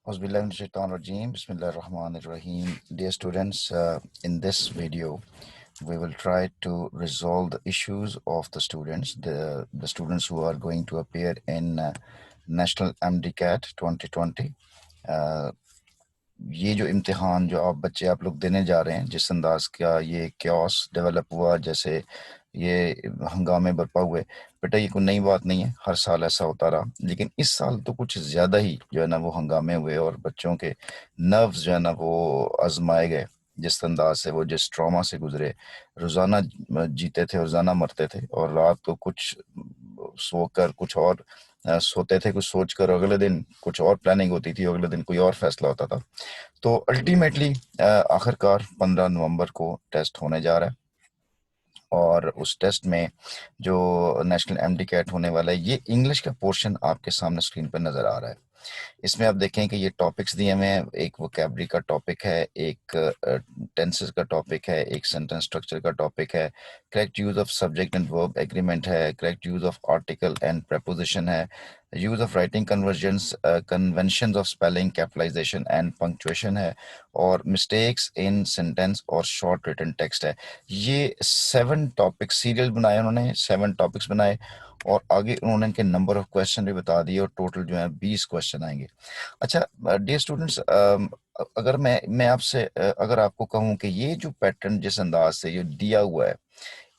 Auzubillahiminash-shaytanir-rajeem. Bismillahir-rahmanir-rahim. Dear students, in this video, we will try to resolve the issues of the students, the students who are going to appear in National MDCAT 2020. ये जो इम्तिहान जो आप लोग देने जा रहे हैं, जिस अंदाज का ये क्योस डेवलप हुआ, जैसे ये हंगामे बरपा हुए, बेटा ये कोई नई बात नहीं है, हर साल ऐसा होता रहा। लेकिन इस साल तो कुछ ज़्यादा ही जो है ना वो हंगामे हुए और बच्चों के नर्व्स जो है ना वो आजमाए गए। जिस अंदाज से वो जिस ट्रॉमा से गुजरे, रोज़ाना जीते थे, रोज़ाना मरते थे, और रात को कुछ सोकर कुछ और सोते थे, कुछ सोचकर, अगले दिन कुछ और प्लानिंग होती थी, अगले दिन कोई और फैसला होता था। तो अल्टीमेटली आखिरकार 15 नवंबर को टेस्ट होने जा रहा है, और उस टेस्ट में जो नेशनल एमडी कैट होने वाला है, ये इंग्लिश का पोर्शन आपके सामने स्क्रीन पर नज़र आ रहा है। इसमें आप देखें कि ये टॉपिक्स दिए हुए हैं। एक वोकैबुलरी का टॉपिक है, एक टेंसेस का टॉपिक है, एक सेंटेंस स्ट्रक्चर का टॉपिक है, correct use of subject and verb agreement है, correct use of article and preposition है, use of writing convergence conventions of spelling, capitalisation and punctuation है, और मिस्टेक्स इन सेंटेंस और शॉर्ट रिटन टेक्स्ट है। ये 7 topic serial बनाए उन्होंने, 7 topics बनाए, और आगे उन्होंने इनके नंबर ऑफ क्वेश्चन भी बता दिए, और टोटल जो है 20 क्वेश्चन आएंगे। अच्छा डियर स्टूडेंट्स, अगर मैं आपसे अगर आपको कहूं कि ये जो पैटर्न जिस अंदाज से ये दिया हुआ है,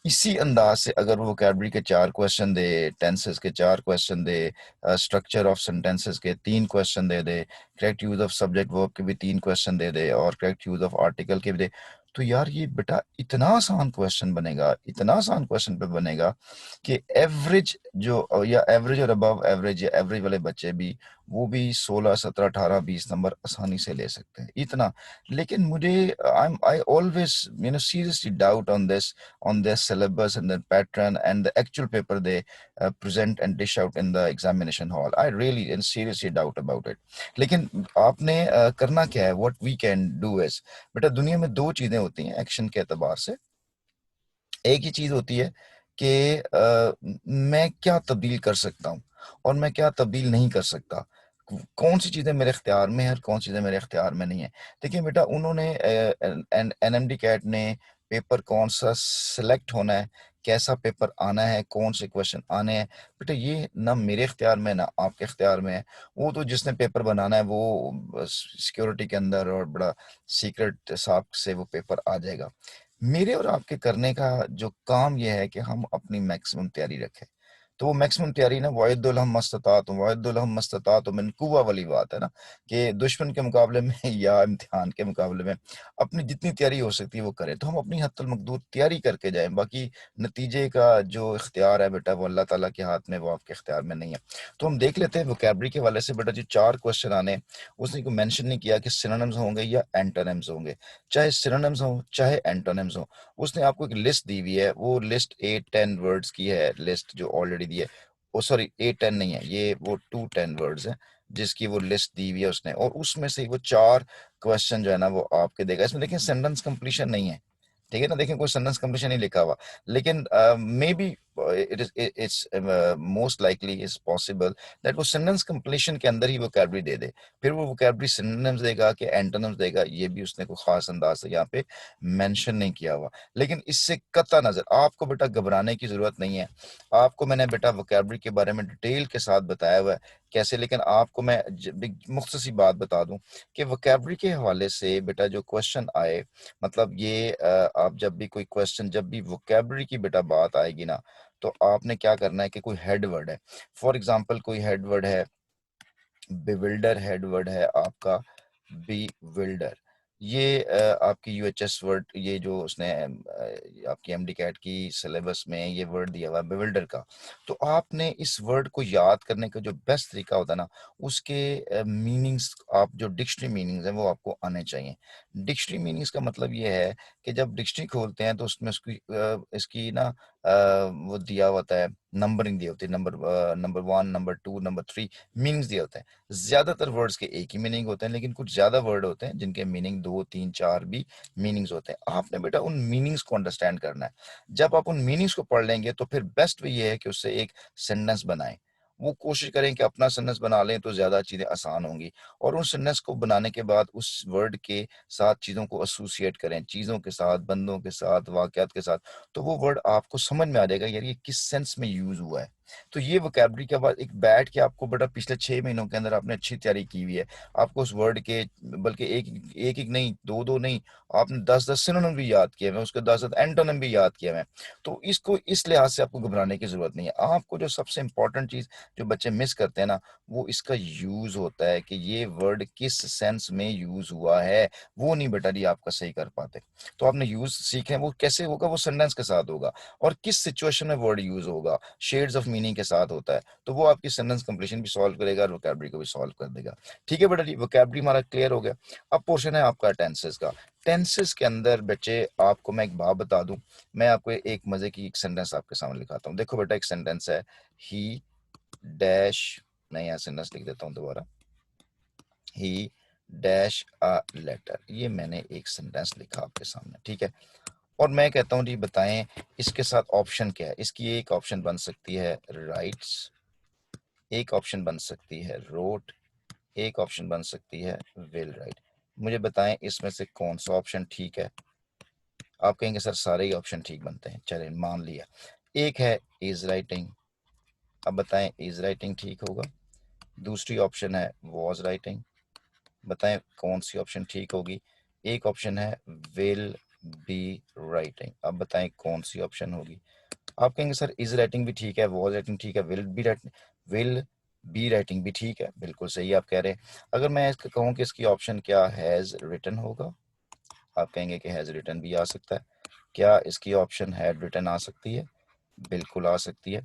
इसी अंदाज से अगर वो वोकैबुलरी के 4 क्वेश्चन दे, टेंसेस के 4 question they, structure of sentences के 3 question they, correct use of subject verb के भी 3 क्वेश्चन दे, और करेक्ट यूज ऑफ आर्टिकल के भी दे, तो यार ये बेटा इतना आसान क्वेश्चन बनेगा, इतना आसान क्वेश्चन पे बनेगा कि एवरेज जो या एवरेज और अबव एवरेज या एवरेज वाले बच्चे भी, वो भी 16 17 18 20 नंबर आसानी से ले सकते हैं, इतना। लेकिन मुझे I always seriously doubt on their syllabus and their pattern and the actual paper they present and dish out in the examination hall. I really and seriously doubt about it. लेकिन आपने करना क्या है? What we can do is, बेटा दुनिया में 2 चीजें होती हैं एक्शन के एतबार से। एक ही चीज होती है कि मैं क्या तब्दील कर सकता हूँ और मैं क्या तब्दील नहीं कर सकता, कौन सी चीजें मेरे इख्तियार में है और कौन सी चीजें मेरे इख्तियार में नहीं है। देखिए बेटा, उन्होंने एनएमडी कैट ने पेपर कौन सा सिलेक्ट होना है, कैसा पेपर आना है, कौन से क्वेश्चन आने हैं, बेटा ये ना मेरे इख्तियार में ना आपके इख्तियार में है। वो तो जिसने पेपर बनाना है वो सिक्योरिटी के अंदर और बड़ा सीक्रेट साफ से वो पेपर आ जाएगा। मेरे और आपके करने का जो काम ये है कि हम अपनी मैक्सिमम तैयारी रखें। तो वो मैक्सिमम तैयारी ना वाइदुल हम मस्तता मिन कुव्वा वाली बात है ना, कि दुश्मन के मुकाबले में या इम्तिहान के मुकाबले में अपनी जितनी तैयारी हो सकती है वो करें। तो हम अपनी हद तक मकदूर तैयारी करके जाएं, बाकी नतीजे का जो इख्तियार है बेटा वो अल्लाह ताला के हाथ में, वो आपके इख्तियार में नहीं है। तो हम देख लेते हैं वोकैबुलरी के हवाले से। बेटा जो 4 क्वेश्चन आने, उसने को मेंशन नहीं किया कि सिनोनिम्स होंगे या एंटोनिम्स होंगे। चाहे सिनोनिम्स हो चाहे एंटोनिम्स हो, उसने आपको एक लिस्ट दी हुई है। वो लिस्ट 8-10 वर्ड्स की है, लिस्ट जो ऑलरेडी दी है। ओ सॉरी, 8-10 नहीं है, ये वो 2-10 वर्ड्स है जिसकी वो लिस्ट दी हुई है उसने, और उसमें से वो 4 क्वेश्चन जो है ना वो आपके देगा। इसमें लेकिन सेंटेंस कंप्लीशन नहीं है, ठीक है ना। देखें कोई सेंटेंस कंप्लीशन नहीं लिखा हुआ, लेकिन may be it's most likely is possible that वो सेंटेंस कंप्लीशन के अंदर ही वोकैबुलरी दे दे। फिर वो वोकैबुलरी सिनोनिम्स देगा कि एंटोनिम्स देगा, ये भी उसने कोई खास अंदाज से यहाँ पे मेंशन नहीं किया हुआ। लेकिन इससे कतई नजर आपको बेटा घबराने की जरूरत नहीं है। आपको मैंने बेटा वोकैबुलरी के बारे में डिटेल के साथ बताया हुआ है कैसे। लेकिन आपको मैं मुख्तसी बात बता दूं कि वोकैबुलरी के हवाले से बेटा जो क्वेश्चन आए, मतलब ये आप जब भी कोई क्वेश्चन, जब भी वोकैबुलरी की बेटा बात आएगी ना, तो आपने क्या करना है कि कोई हेड वर्ड है, फॉर एग्जांपल कोई हेड वर्ड है बिविल्डर, हेड वर्ड है आपका बिविल्डर। ये आपकी यूएचएस वर्ड, ये जो उसने आपकी एमडी कैट की सिलेबस में ये वर्ड दिया हुआ है बिविल्डर का। तो आपने इस वर्ड को याद करने का जो बेस्ट तरीका होता है ना, उसके मीनिंग्स, आप जो डिक्शनरी मीनिंग्स हैं वो आपको आने चाहिए। डिक्शनरी मीनिंग्स का मतलब ये है कि जब डिक्शनरी खोलते हैं तो उसमें उसकी इसकी ना वो दिया होता है, नंबरिंग दी होती है, नंबर 1, नंबर 2, नंबर 3 मीनिंग्स दिए होते हैं। ज्यादातर वर्ड्स के एक ही मीनिंग होते हैं, लेकिन कुछ ज्यादा वर्ड होते हैं जिनके मीनिंग 2, 3, 4 भी मीनिंग्स होते हैं। आपने बेटा उन मीनिंग्स को अंडरस्टैंड करना है। जब आप उन मीनिंग्स को पढ़ लेंगे तो फिर बेस्ट वे ये है कि उससे एक सेंटेंस बनाएं, वो कोशिश करें कि अपना सेंटेंस बना लें तो ज़्यादा चीज़ें आसान होंगी। और उस सेंटेंस को बनाने के बाद उस वर्ड के साथ चीज़ों को एसोसिएट करें, चीज़ों के साथ, बंदों के साथ, वाक़यात के साथ, तो वो वर्ड आपको समझ में आ जाएगा यार ये किस सेंस में यूज़ हुआ है। तो ये वोकैब्युलरी के बाद एक बैठ के आपको बेटा पिछले 6 महीनों के अंदर आपने अच्छी तैयारी की हुई है। आपको उस वर्ड के बल्कि एक नहीं, 2-2 नहीं, आपने 10-10 सिनोनिम भी याद किए हुए हैं, उसके 10-10 एंटोनिम भी याद किए हुए हैं। तो इसको इस लिहाज से आपको घबराने की ज़रूरत नहीं है। आपको जो सबसे इम्पोर्टेंट चीज़ जो बच्चे मिस करते हैं ना, वो इसका यूज़ होता है कि ये वर्ड किस सेंस में यूज़ हुआ है, वो नहीं बेटा जी आपका सही कर पाते। तो आपने यूज़ सीखे हैं, वो कैसे होगा, वो सेंटेंस के साथ होगा और किस सिचुएशन में वर्ड यूज़ होगा, शेड्स ऑफ मीनिंग के साथ होता है, तो वो आपकी सेंटेंस कंप्लीशन भी सॉल्व करेगा और वोकैब्युलरी को भी सॉल्व कर देगा। ठीक है बेटा जी, वोकैब्युलरी हमारा क्लियर हो गया। अब पोर्शन है आपका टेंसेस का। टेंसेस के अंदर बच्चे आपको मैं एक बात बता दूं, मैं आपको एक मजे की एक सेंटेंस आपके सामने लिखाता हूँ। देखो बेटा, एक सेंटेंस है, ही डैश, मैं यहाँ सेंटेंस लिख देता हूँ दोबारा, ही डैश अ लेटर। ये मैंने एक सेंटेंस लिखा आपके सामने, ठीक है। और मैं कहता हूँ जी बताएं इसके साथ ऑप्शन क्या है। इसकी एक ऑप्शन बन सकती है राइट्स, एक ऑप्शन बन सकती है रोट, एक ऑप्शन बन सकती है विल राइट। मुझे बताएं इसमें से कौन सा ऑप्शन ठीक है। आप कहेंगे सर सारे ही ऑप्शन ठीक बनते हैं, चलें मान लिया। एक है इज राइटिंग, अब बताएं इज राइटिंग ठीक होगा। दूसरी ऑप्शन है वॉज राइटिंग, बताएं कौन सी ऑप्शन ठीक होगी। एक ऑप्शन है विल बी राइटिंग, अब बताएं कौन सी ऑप्शन होगी। आप कहेंगे सर इज राइटिंग भी ठीक है, वॉज राइटिंग ठीक है, विल बी राइटिंग भी ठीक है, बिल्कुल सही आप कह रहे हैं। अगर मैं इसका कहूँ कि इसकी ऑप्शन क्या हैज रिटन होगा, आप कहेंगे कि हैज रिटन भी आ सकता है। क्या इसकी ऑप्शन हैड रिटन आ सकती है, बिल्कुल आ सकती है,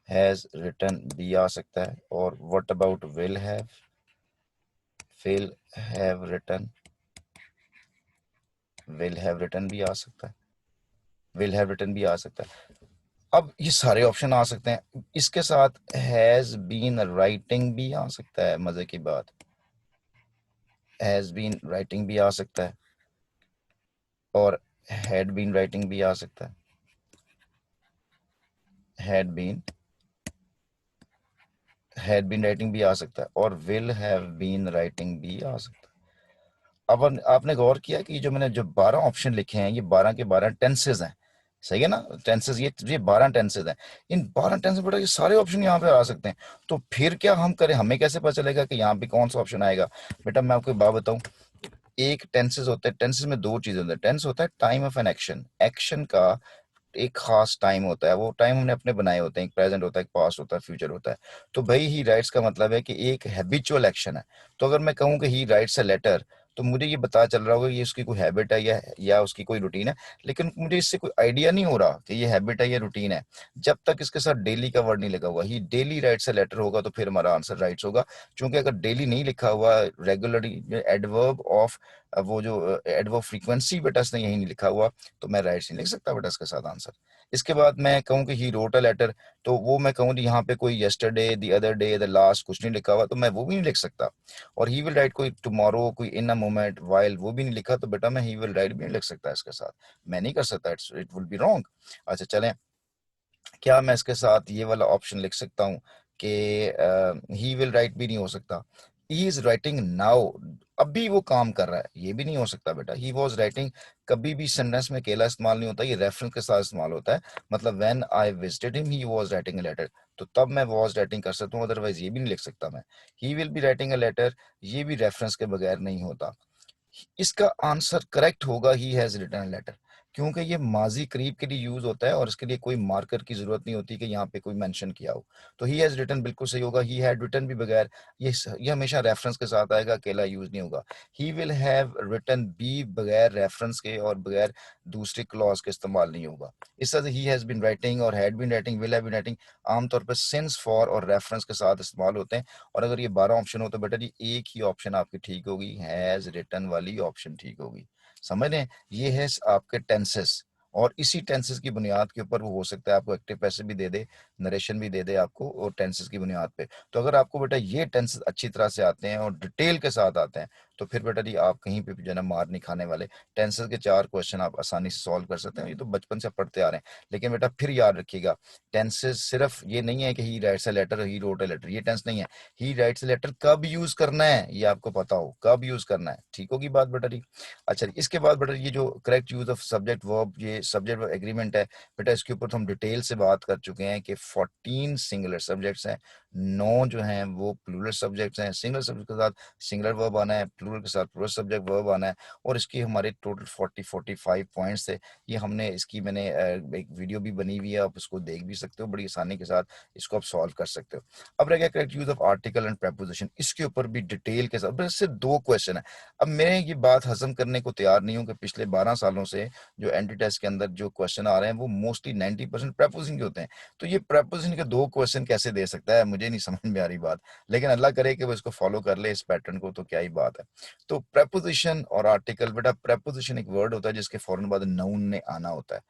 हैज रिटन भी आ सकता है। और what about will have written, will have written भी आ सकता है, विल हैव रिटन भी आ सकता है। अब ये सारे ऑप्शन आ सकते हैं, इसके साथ हैज बीन राइटिंग भी आ सकता है। मजे की बात, हैज बीन राइटिंग भी आ सकता है और हैड बीन राइटिंग भी आ सकता है, हैड बीन राइटिंग भी आ सकता है और विल हैव बीन राइटिंग भी आ सकता है। अब आपने गौर किया कि जो मैंने जो 12 ऑप्शन लिखे हैं ये 12 के 12 टेंसेज हैं, सही है ना। टेंसेज ये 12 टेंसेज हैं। इन 12 टेंसेज बेटा ये सारे ऑप्शन यहाँ पे आ सकते हैं। तो फिर क्या हम करें, हमें कैसे पता चलेगा कि यहाँ पे कौन सा ऑप्शन आएगा। बेटा मैं आपको एक बात बताऊं, एक टेंसेज होता है, टेंसेज में दो चीजें होती है। टेंस होता है time of an action, action का एक खास टाइम होता है, वो टाइम हमने अपने बनाए होते हैं, एक प्रेजेंट होता है, एक पास्ट होता है, फ्यूचर होता है। तो भाई ही राइट्स का मतलब है कि एक हैबिचुअल एक्शन है। तो अगर मैं कहूँ कि ही राइट्स अ लेटर, तो मुझे ये पता चल रहा होगा ये उसकी कोई हैबिट है या उसकी कोई रूटीन है, लेकिन मुझे इससे कोई आइडिया नहीं हो रहा कि ये हैबिट है या रूटीन है जब तक इसके साथ डेली का वर्ड नहीं लगा हुआ। ही डेली राइट्स अ लेटर होगा तो फिर हमारा आंसर राइट्स होगा। क्योंकि अगर डेली नहीं लिखा हुआ, रेगुलरली, एडवर्ब ऑफ वो जो एडवर्ब फ्रीक्वेंसी बेटा इसने यही नहीं लिखा हुआ, तो मैं राइट्स नहीं लिख सकता बेटा इसके साथ आंसर। इसके बाद मैं कहूँ कि ही रोट अ लेटर, तो वो मैं कहूँ यहाँ पे कोई yesterday, the other day, the last कुछ नहीं लिखा हुआ, तो मैं वो भी नहीं लिख सकता। और ही विल राइट कोई टुमारो, कोई इन अ मोमेंट, वाइल, वो भी नहीं लिखा, तो बेटा मैं ही विल राइट भी नहीं लिख सकता इसके साथ, मैं नहीं कर सकता, इट विल बी रॉन्ग। अच्छा चलें, क्या मैं इसके साथ ये वाला ऑप्शन लिख सकता हूँ कि ही विल राइट भी नहीं हो सकता, ही इज राइटिंग नाउ, अभी वो काम कर रहा है, ये भी नहीं हो सकता बेटा। ही वॉज राइटिंग कभी भी सेंटेंस में अकेला इस्तेमाल नहीं होता, ये रेफरेंस के साथ इस्तेमाल होता है। मतलब when I visited him he was writing a letter, तो तब मैं वॉज राइटिंग कर सकता हूँ, अदरवाइज ये भी नहीं लिख सकता मैं। He will be writing a letter, ये भी रेफरेंस के बगैर नहीं होता। इसका आंसर करेक्ट होगा ही हैज रिटन लेटर, क्योंकि ये माजी करीब के लिए यूज होता है और इसके लिए कोई मार्कर की जरूरत नहीं होती कि यहाँ पे कोई मेंशन किया हो। तो ही हैज रिटन बिल्कुल सही होगा। ही हैड रिटन भी बगैर, ये हमेशा रेफरेंस के साथ आएगा, अकेला यूज नहीं होगा। ही विल हैव रिटन भी बगैर रेफरेंस के और बगैर दूसरे क्लॉज के इस्तेमाल नहीं होगा। इस तरह से ही हैज बीन राइटिंग और had been writing, will have been writing आमतौर पर सिंस, फॉर और रेफरेंस के साथ इस्तेमाल होते हैं। और अगर ये 12 ऑप्शन हो तो बेटा जी एक ही ऑप्शन आपकी ठीक होगी, हैज रिटन वाली ऑप्शन ठीक होगी। समझ रहे हैं, ये है आपके टेंसेस। और इसी टेंसेस की बुनियाद के ऊपर वो हो सकता है आपको एक्टिव पैसिव भी दे दे, नरेशन भी दे दे आपको और टेंसेस की बुनियाद पे। तो अगर आपको बेटा ये टेंसेस अच्छी तरह से आते हैं और डिटेल के साथ आते हैं तो फिर बेटा जी आप कहीं पे भी जो है ना मार नहीं खाने वाले। टेंसेस के 4 क्वेश्चन आप आसानी से सॉल्व कर सकते हैं, ये तो बचपन से पढ़ते आ रहे हैं। लेकिन बेटा फिर याद रखिएगा, टेंसेस सिर्फ ये नहीं है कि he writes a letter, he wrote a letter, ये टेंस नहीं है। ही राइट्स अ लेटर कब यूज करना है ये आपको पता हो, कब यूज करना है, ठीक होगी बात बेटा जी। अच्छा, इसके बाद बेटा ये जो correct use of subject verb, ये सब्जेक्ट वर्ब एग्रीमेंट है बेटा, इसके ऊपर तो हम डिटेल से बात कर चुके हैं कि 14 सिंगुलर सब्जेक्ट्स हैं, 9 जो हैं वो प्लूरल सब्जेक्ट्स हैं। सिंगुलर सब्जेक्ट के साथ सिंगुलर वर्ब आना है, प्लूरल के साथ प्लूरल सब्जेक्ट वर्ब आना है। और इसकी हमारे टोटल 45 पॉइंट्स थे। ये हमने इसकी मैंने एक वीडियो भी बनी हुई है, आप उसको देख भी सकते हो, बड़ी आसानी के साथ इसको आप सॉल्व कर सकते हो। अब रह गया correct use of article and preposition, इसके ऊपर भी डिटेल के साथ, बस सिर्फ 2 क्वेश्चन है। अब मैं ये बात हजम करने को तैयार नहीं हूँ कि पिछले 12 सालों से जो एंटी टेस्ट के अंदर जो क्वेश्चन आ रहे हैं वो मोस्टली 90% प्रेपोजिशन के होते हैं। तो ये प्रेपोजिशन के 2 क्वेश्चन कैसे दे सकता है, मुझे नहीं समझ में आ रही बात। लेकिन अल्लाह करे कि वो इसको फॉलो कर ले इस पैटर्न को, तो क्या ही बात है। तो प्रेपोजिशन और आर्टिकल बेटा, प्रेपोजिशन एक वर्ड होता है जिसके फौरन बाद नाउन ने आना होता है,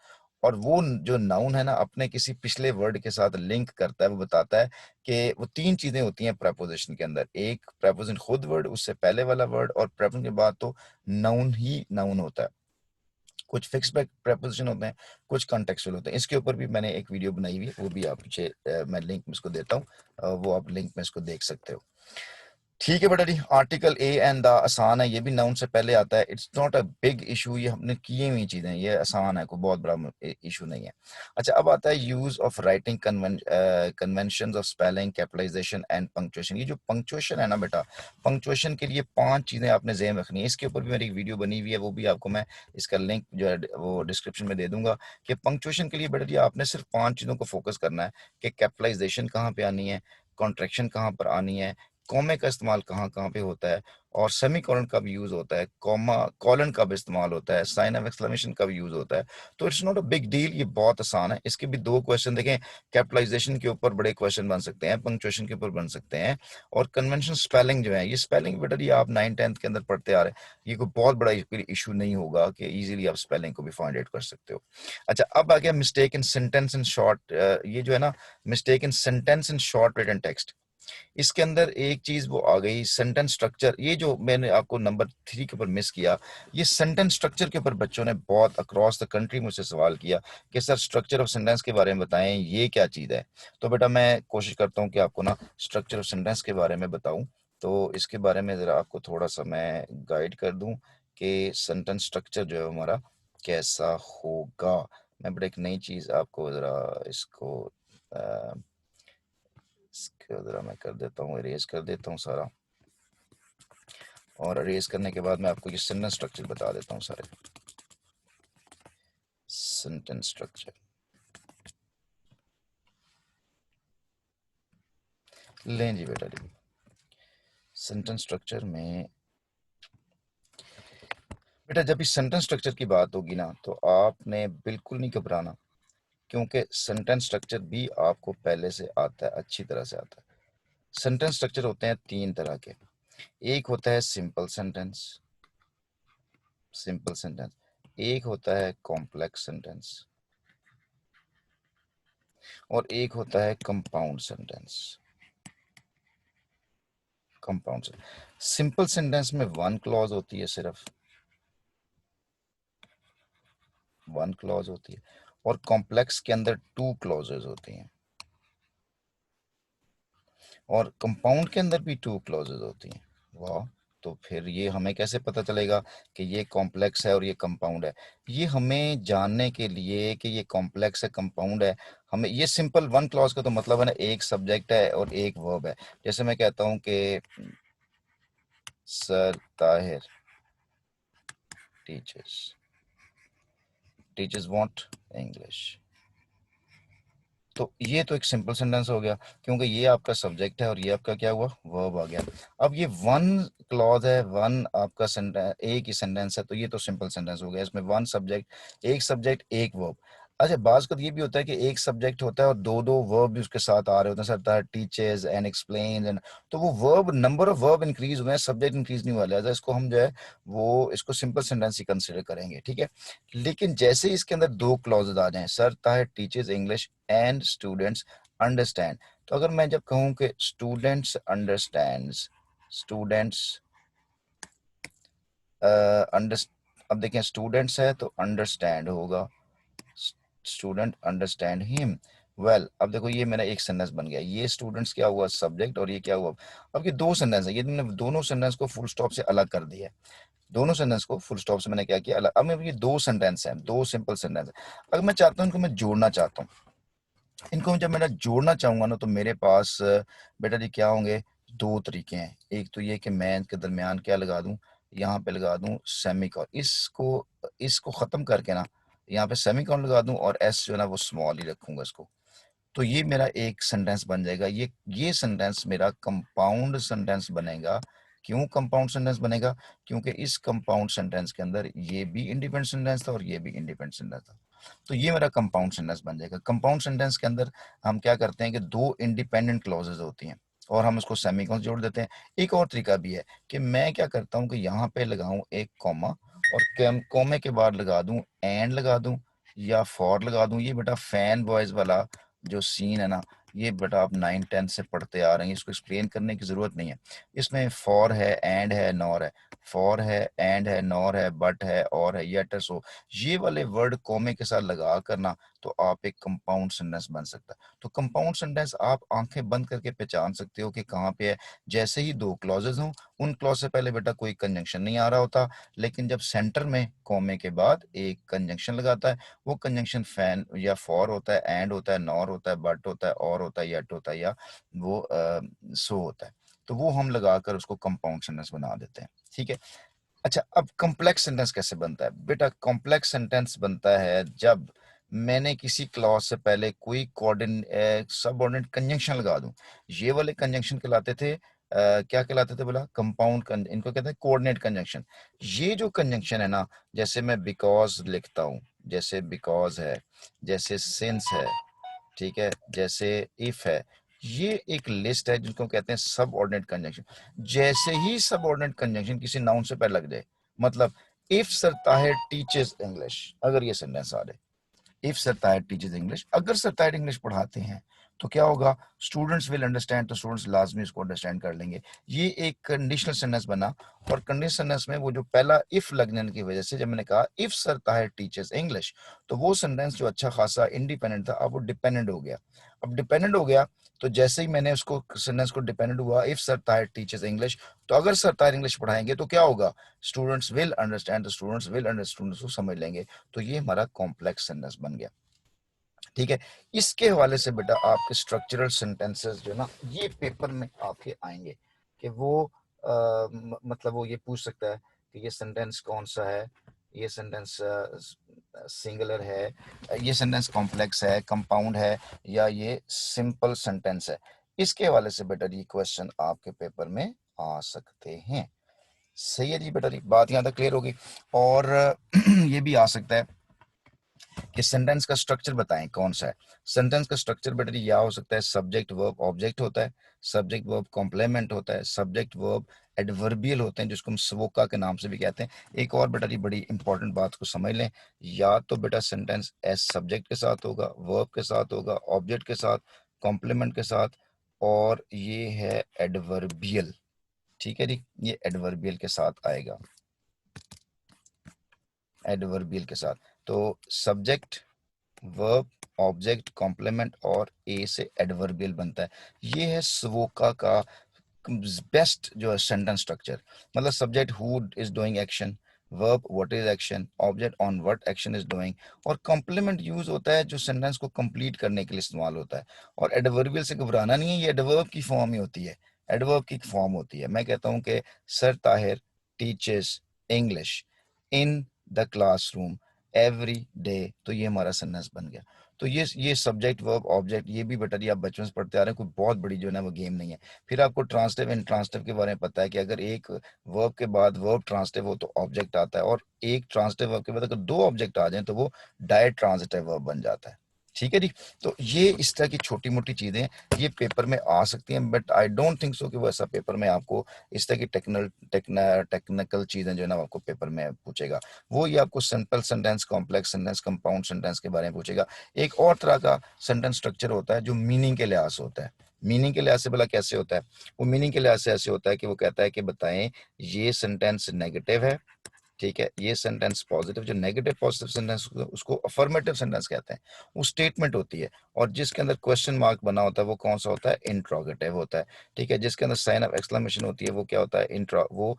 और वो जो नाउन है ना अपने किसी पिछले वर्ड के साथ लिंक करता है। वो बताता है कि वो 3 चीजें होती हैं प्रेपोजिशन के अंदर, एक प्रेपोजिशन खुद वर्ड, उससे पहले वाला वर्ड, और प्रेपोजिशन के बाद तो नाउन ही नाउन होता है। कुछ फिक्स प्रेपोजिशन होते हैं, कुछ कॉन्टेक्चुअल होते हैं। इसके ऊपर भी मैंने एक वीडियो बनाई हुई है, वो भी आप पीछे मैं लिंक में इसको देता हूँ, वो आप लिंक में इसको देख सकते हो। ठीक है बेटा जी, आर्टिकल ए एंड द आसान है, ये भी नाउन से पहले आता है। It's not a big issue, ये हमने किए हुई चीजें, ये आसान है, कोई बहुत बड़ा इशू नहीं है। अच्छा, अब आता है use of writing convention of spelling, capitalisation and punctuation. ये जो पंक्चुएशन है ना बेटा, पंक्चुएशन के लिए 5 चीजें आपने ज़हन रखनी है। इसके ऊपर भी मेरी एक वीडियो बनी हुई है, वो भी आपको मैं इसका लिंक जो है वो डिस्क्रिप्शन में दे दूंगा। कि पंक्चुएशन के लिए बेटा जी आपने सिर्फ 5 चीजों को फोकस करना है कि कैपिटलाइजेशन कहाँ पे आनी है, कॉन्ट्रैक्शन कहाँ पर आनी है, कॉमे का इस्तेमाल कहाँ कहाँ पे होता है, और सेमी कॉलन कब यूज होता है, कॉमा कॉलन कब इस्तेमाल होता है, साइन ऑफ एक्सक्लेमेशन कब यूज होता है। तो it's not a big deal, ये बहुत आसान है। इसके भी 2 क्वेश्चन देखें, कैपिटलाइजेशन के ऊपर बड़े क्वेश्चन बन सकते हैं, पंक्चुएशन के ऊपर बन सकते हैं, और कन्वेंशन स्पेलिंग जो है, ये स्पेलिंग बेटा जी आप 9th-10th के अंदर पढ़ते आ रहे हैं, ये कोई बहुत बड़ा इशू नहीं होगा कि इजीली आप स्पेलिंग को भी फाइंड आउट कर सकते हो। अच्छा, अब आ गया mistake in sentence in short, ये जो है ना mistake in sentence in short written text, इसके अंदर एक चीज वो आ गई सेंटेंस स्ट्रक्चर। ये जो मैंने आपको नंबर 3 के ऊपर मिस किया, ये सेंटेंस स्ट्रक्चर के ऊपर बच्चों ने बहुत अक्रॉस द कंट्री मुझसे सवाल किया कि सर स्ट्रक्चर ऑफ सेंटेंस के बारे में बताएं, ये क्या चीज है। तो बेटा मैं कोशिश करता हूँ कि आपको ना स्ट्रक्चर ऑफ सेंटेंस के बारे में बताऊं। तो इसके बारे में जरा आपको थोड़ा सा मैं गाइड कर दूं कि सेंटेंस स्ट्रक्चर जो है हमारा कैसा होगा। मैं बेटा एक नई चीज आपको जरा इसको इसको जरा मैं कर देता हूँ, इरेज कर देता हूँ सारा, और इरेज करने के बाद मैं आपको ये सेंटेंस स्ट्रक्चर बता देता हूँ सारे। सेंटेंस स्ट्रक्चर लें जी बेटा जी, सेंटेंस स्ट्रक्चर में बेटा जब भी सेंटेंस स्ट्रक्चर की बात होगी ना तो आपने बिल्कुल नहीं घबराना, क्योंकि सेंटेंस स्ट्रक्चर भी आपको पहले से आता है, अच्छी तरह से आता है। सेंटेंस स्ट्रक्चर होते हैं 3 तरह के, एक होता है सिंपल सेंटेंस, सिंपल सेंटेंस, एक होता है कॉम्प्लेक्स सेंटेंस, और एक होता है compound sentence. Compound simple sentence में 1 क्लॉज होती है, सिर्फ 1 क्लॉज होती है, और कॉम्प्लेक्स के अंदर 2 क्लॉजेज होती हैं, और कंपाउंड के अंदर भी 2 क्लॉजेज होती हैं। वाह, तो फिर ये हमें कैसे पता चलेगा कि ये कॉम्प्लेक्स है और ये कंपाउंड है। ये हमें जानने के लिए कि ये कॉम्प्लेक्स है कंपाउंड है, हमें ये सिंपल 1 क्लॉज का तो मतलब है ना एक सब्जेक्ट है और एक वर्ब है। जैसे मैं कहता हूं कि sir Tahir teachers, teachers want English, तो ये तो एक सिंपल सेंटेंस हो गया, क्योंकि ये आपका सब्जेक्ट है और ये आपका क्या हुआ, वर्ब आ गया। अब ये 1 क्लॉज है, 1 आपका सेंटेंस, एक ही सेंटेंस है, तो ये तो सिंपल सेंटेंस हो गया। इसमें 1 सब्जेक्ट एक वर्ब। अच्छा, बाज का ये भी होता है कि एक सब्जेक्ट होता है और 2 वर्ब भी उसके साथ आ रहे होते हैं, sir teachers and explain and, तो वो verb number of verb increase हुए हैं, सब्जेक्ट इंक्रीज नहीं हुआ। लिहाजा इसको हम जो है वो इसको सिंपल सेंटेंस ही कंसिडर करेंगे, ठीक है। लेकिन जैसे ही इसके अंदर 2 क्लॉजेज आ जाएं, sir Tahir teachers English and students understand. तो अगर मैं जब कहूँ कि स्टूडेंट्स अंडरस्टैंड्स, स्टूडेंट्स अंडर, अब देखें स्टूडेंट्स है तो अंडरस्टैंड होगा, स्टूडेंट अंडरस्टैंड हिम वेल। अब देखो ये मेरा एक सेंटेंस बन गया, ये स्टूडेंट्स क्या हुआ सब्जेक्ट और ये क्या हुआ। अब ये दो सेंटेंस है, ये मैंने दोनों सेंटेंस को फुल स्टॉप से अलग कर दिया है, दोनों सेंटेंस को फुल स्टॉप से मैंने क्या किया अलग। अब मैं ये दो सेंटेंस हैं, दो सिंपल सेंटेंस है, अगर मैं चाहता हूँ इनको मैं जोड़ना चाहता हूँ, इनको जब मैं जोड़ना चाहूंगा ना तो मेरे पास बेटा जी क्या होंगे, दो तरीके हैं। एक तो ये कि मैं इनके दरमियान क्या लगा दूं, यहाँ पे लगा दूं सेमीकोलन, इसको इसको खत्म करके ना यहाँ पे सेमीकोलन लगा दूं और एस जो है ना वो स्मॉल ही रखूंगा इसको, तो ये मेरा एक सेंटेंस बन जाएगा। ये सेंटेंस मेरा कंपाउंड सेंटेंस बनेगा। क्यों कंपाउंड सेंटेंस बनेगा, क्योंकि इस कंपाउंड सेंटेंस के अंदर ये भी इंडिपेंडेंट सेंटेंस था और ये भी इंडिपेंडेंट सेंटेंस था, तो ये मेरा कंपाउंड सेंटेंस बन जाएगा। कंपाउंड सेंटेंस के अंदर हम क्या करते हैं कि दो इंडिपेंडेंट क्लॉजेज होती हैं और हम उसको सेमीकोलन जोड़ देते हैं। एक और तरीका भी है कि मैं क्या करता हूँ कि यहाँ पे लगाऊं एक कॉमा और कॉमे के बाद लगा दूं एंड लगा दूं या फॉर लगा दूं। ये बेटा फैन बॉयज वाला जो सीन है ना, ये बेटा आप 9 10 से पढ़ते आ रहे हैं, इसको एक्सप्लेन करने की जरूरत नहीं है। इसमें फॉर है, एंड है, नॉर है, फॉर है, एंड है, नॉर है, बट है, और है, येट है, सो, ये वाले वर्ड कॉमे के साथ लगा करना तो आप एक कंपाउंड सेंटेंस बन सकता है। तो कंपाउंड सेंटेंस आप आंखें बंद करके पहचान सकते हो कि कहाँ पे है। जैसे ही दो क्लॉजेज हों, उन क्लॉज से पहले बेटा कोई कंजंक्शन नहीं आ रहा होता, लेकिन जब सेंटर में कॉमे के बाद एक कंजंक्शन लगाता है, वो कंजंक्शन फैन या फॉर होता है, एंड होता है, नॉर होता है, बट होता है, और होता है, येट होता है, या वो सो होता है। तो वो हम लगाकर उसको कंपाउंड सेंटेंस बना देते हैं। ठीक है। अच्छा, अब कॉम्प्लेक्स सेंटेंस कैसे बनता है बेटा? कॉम्प्लेक्स सेंटेंस बनता है जब मैंने किसी क्लॉज से पहले कोई कोऑर्डिनेट सबऑर्डिनेट कंजंक्शन लगा दूं। ये वाले कंजंक्शन कहलाते थे क्या कहलाते थे बोला? कंपाउंड, इनको कहते हैं कोऑर्डिनेट कंजंक्शन। ये जो कंजंक्शन है ना, जैसे मैं बिकॉज लिखता हूं, जैसे बिकॉज है, जैसे सिंस है, ठीक है, जैसे इफ है, ये एक लिस्ट है जिसको कहते हैं सब ऑर्डिनेट कंजंक्शन। जैसे ही सब ऑर्डिनेट कंजंक्शन किसी नाउन से पहले लग जाए, मतलब if sir Tahir teachers English, अगर ये सेंटेंस आ जाए, if sir Tahir teachers English, अगर सर ताहिर इंग्लिश पढ़ाते हैं तो क्या होगा? स्टूडेंट्स विल अंडरस्टैंड, तो स्टूडेंट्स लाजमी इसको अंडरस्टैंड कर लेंगे। ये एक कंडीशनल सेंटेंस बना। और कंडीशनल सेंटेंस में वो जो पहला इफ लगने की वजह से, जब मैंने कहा if sir Tahir teachers English, तो वो सेंटेंस जो अच्छा खासा इंडिपेंडेंट था अब वो डिपेंडेंट हो गया। अब डिपेंडेंट हो गया तो जैसे ही मैंने उसको सेंटेंस को डिपेंडेंट हुआ, if sir Tahir teachers English, तो अगर सर ताहिर इंग्लिश पढ़ाएंगे तो क्या होगा? Students will understand, students will understand, students को समझ लेंगे। तो ये हमारा कॉम्प्लेक्स सेंटेंस बन गया। ठीक है। इसके हवाले से बेटा आपके स्ट्रक्चरल सेंटेंसेस जो ना ये पेपर में आपके आएंगे कि वो मतलब वो ये पूछ सकता है कि ये सेंटेंस कौन सा है, ये सेंटेंस सिंगुलर है, ये सेंटेंस कॉम्प्लेक्स है, कंपाउंड है, या ये सिंपल सेंटेंस है। इसके हवाले से बेटा ये क्वेश्चन आपके पेपर में आ सकते हैं। सही है जी बेटा जी, बात यहाँ तक क्लियर होगी। और ये भी आ सकता है कि सेंटेंस का स्ट्रक्चर बताएं कौन सा है। सेंटेंस का स्ट्रक्चर बेटा यह हो सकता है, सब्जेक्ट वर्ब ऑब्जेक्ट होता है, सब्जेक्ट वर्ब कॉम्प्लीमेंट होता है, सब्जेक्ट वर्ब एडवर्बियल होते हैं जिसको हम स्वोका के नाम से भी कहते हैं। एक और बेटा जी बड़ी इंपॉर्टेंट बात को समझ लें, या तो बेटा सेंटेंस एस सब्जेक्ट के साथ होगा, वर्ब के साथ होगा, ऑब्जेक्ट के साथ, कॉम्प्लीमेंट के साथ, और ये है एडवर्बियल। ठीक है जी, ये एडवर्बियल के साथ आएगा, एडवर्बियल के साथ। तो सब्जेक्ट वर्ब ऑब्जेक्ट कॉम्प्लीमेंट और ए से एडवर्बियल बनता है। ये है स्वोका का बेस्ट जो है सेंटेंस स्ट्रक्चर। मतलब subject who is doing action, verb what is action, object on what action is doing, और कॉम्प्लीमेंट यूज होता है जो सेंटेंस को कंप्लीट करने के लिए इस्तेमाल होता है। और एडवर्बियल से घबराना नहीं है, ये एडवर्ब की फॉर्म ही होती है, एडवर्ब की फॉर्म होती है। मैं कहता हूं कि sir Tahir teachers English in the classroom every day, तो ये हमारा सेंटेंस बन गया। तो ये सब्जेक्ट वर्ब ऑब्जेक्ट ये भी बेटा जी आप बचपन से पढ़ते आ रहे हैं, कोई बहुत बड़ी जो है ना वो गेम नहीं है। फिर आपको ट्रांसटिव एंड ट्रांसटिव के बारे में पता है कि अगर एक वर्ब के बाद वर्ब ट्रांसटिव हो तो ऑब्जेक्ट आता है, और एक ट्रांसटिव वर्ब के बाद अगर दो ऑब्जेक्ट आ जाए तो वो डायरेक्ट ट्रांजिटिव वर्ब बन जाता है। ठीक है जी। तो ये इस तरह की छोटी-मोटी चीज़ें ये पेपर में आ सकती हैं, but I don't think so कि वो ऐसा पेपर में आपको इस तरह की टेक्निकल चीज़ें जो है ना आपको पेपर में पूछेगा। वो ये आपको simple sentence, complex sentence, compound sentence के बारे में पूछेगा। एक और तरह का सेंटेंस स्ट्रक्चर होता है जो मीनिंग के लिहाज से होता है। मीनिंग के लिहाज से भला कैसे होता है? वो मीनिंग के लिहाज से ऐसे होता है कि वो कहता है कि बताएँ ये सेंटेंस नेगेटिव है, ठीक है, ये सेंटेंस पॉजिटिव, जो नेगेटिव पॉजिटिव सेंटेंस उसको अफर्मेटिव सेंटेंस कहते हैं। वो स्टेटमेंट होती है, और जिसके अंदर क्वेश्चन मार्क बना होता है वो कौन सा होता है? इंट्रोगेटिव होता है। ठीक है, जिसके अंदर साइन ऑफ एक्सक्लेमेशन होती है वो क्या होता है? वो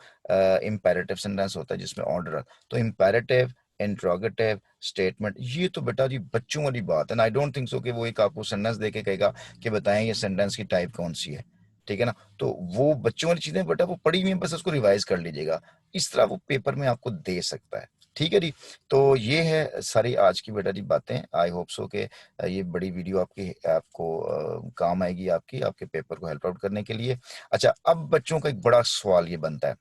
इंपेरेटिव सेंटेंस होता है जिसमें ऑर्डर। तो इंपेरेटिव, इंट्रोगेटिव, स्टेटमेंट, ये तो बेटा जी बच्चों वाली बात है ना। आई डोंट थिंक सो कि वो एक आपको सेंटेंस दे के कहेगा कि बताएं ये सेंटेंस की टाइप कौन सी है। ठीक है ना, तो वो बच्चों वाली चीजें बेटा वो पढ़ी हुई हैं, बस उसको रिवाइज कर लीजिएगा। इस तरह वो पेपर में आपको दे सकता है। ठीक है जी। तो ये है सारी आज की बेटा जी बातें। आई होप सो के ये बड़ी वीडियो आपको काम आएगी, आपके पेपर को हेल्प आउट करने के लिए। अच्छा, अब बच्चों का एक बड़ा सवाल ये बनता है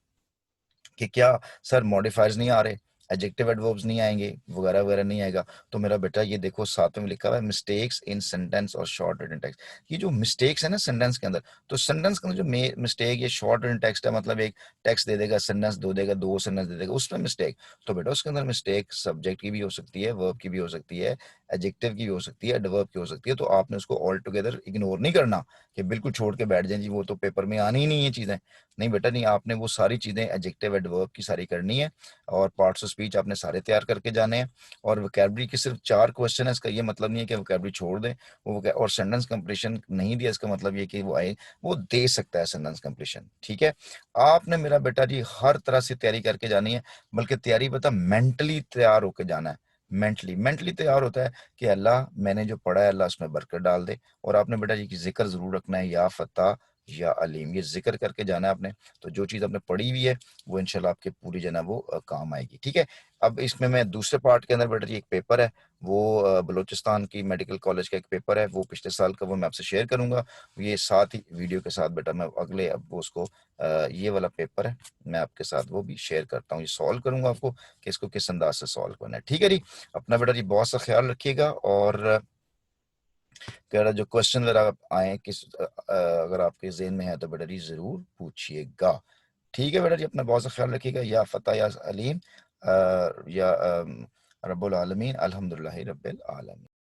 कि क्या सर मॉडिफायर्स नहीं आ रहे, एडजेक्टिव एडवर्ब्स नहीं आएंगे, वगैरह वगैरह नहीं आएगा? तो मेरा बेटा ये देखो साथ में लिखा हुआ है मिस्टेक्स इन सेंटेंस और शॉर्ट रिटन टेक्स्ट। ये जो मिस्टेक्स है ना सेंटेंस के अंदर, तो सेंटेंस के अंदर जो मिस्टेक ये शॉर्ट रिटन टेक्स्ट है, मतलब एक टेक्स्ट दे देगा, सेंटेंस दो देगा, दो सेंटेंस दे देगा, उसमें मिस्टेक। तो बेटा उसके अंदर मिस्टेक सब्जेक्ट की भी हो सकती है, वर्ब की भी हो सकती है, एडजेक्टिव की भी हो सकती है, एडवर्ब की हो सकती है। तो आपने उसको ऑल टुगेदर इग्नोर नहीं करना कि बिल्कुल छोड़ के बैठ जाए जी वो तो पेपर में आनी ही नहीं है चीजें। नहीं बेटा नहीं, आपने वो सारी चीजें एडजेक्टिव एडवर्ब की सारी करनी है, और पार्ट्स ऑफ स्पीच आपने सारे तैयार करके जाने हैं। और वोकैबुलरी के सिर्फ 4 क्वेश्चन है, इसका ये मतलब नहीं है कि वोकैबुलरी छोड़ दें। और सेंटेंस कंप्लीशन नहीं दिया, इसका मतलब ये कि वो दे सकता है सेंटेंस कंप्लीशन। ठीक है, आपने मेरा बेटा जी हर तरह से तैयारी करके जानी है, बल्कि तैयारी पता मेंटली तैयार होकर जाना है। मेंटली तैयार होता है कि अल्लाह मैंने जो पढ़ा है अल्लाह उसमें बरकत डाल दे। और आपने बेटा जी की जिक्र जरूर रखना है, या फता या अलीम, ये जिक्र करके जाना है आपने। तो जो चीज आपने पढ़ी हुई है वो इंशाल्लाह आपके पूरी जो है ना वो काम आएगी। ठीक है, अब इसमें मैं दूसरे पार्ट के अंदर बेटा जी एक पेपर है, वो बलूचिस्तान की मेडिकल कॉलेज का एक पेपर है, वो पिछले साल का, वो मैं आपसे शेयर करूंगा। ये साथ ही वीडियो के साथ बेटा मैं अगले अब वो उसको ये वाला पेपर है, मैं आपके साथ वो भी शेयर करता हूँ, ये सॉल्व करूंगा आपको कि इसको किस अंदाज से सॉल्व करना है। ठीक है जी, अपना बेटा जी बहुत सा ख्याल रखिएगा। और कह रहा जो क्वेश्चन अगर आप आए अगर आपके ज़हन में है तो बेटा जी ज़रूर पूछिएगा। ठीक है बेटा जी, अपना बहुत सा ख्याल रखिएगा। या फतह या अलीम, या रब्बुल आलमीन, अल्हम्दुलिल्लाहि रब्बिल आलमीन।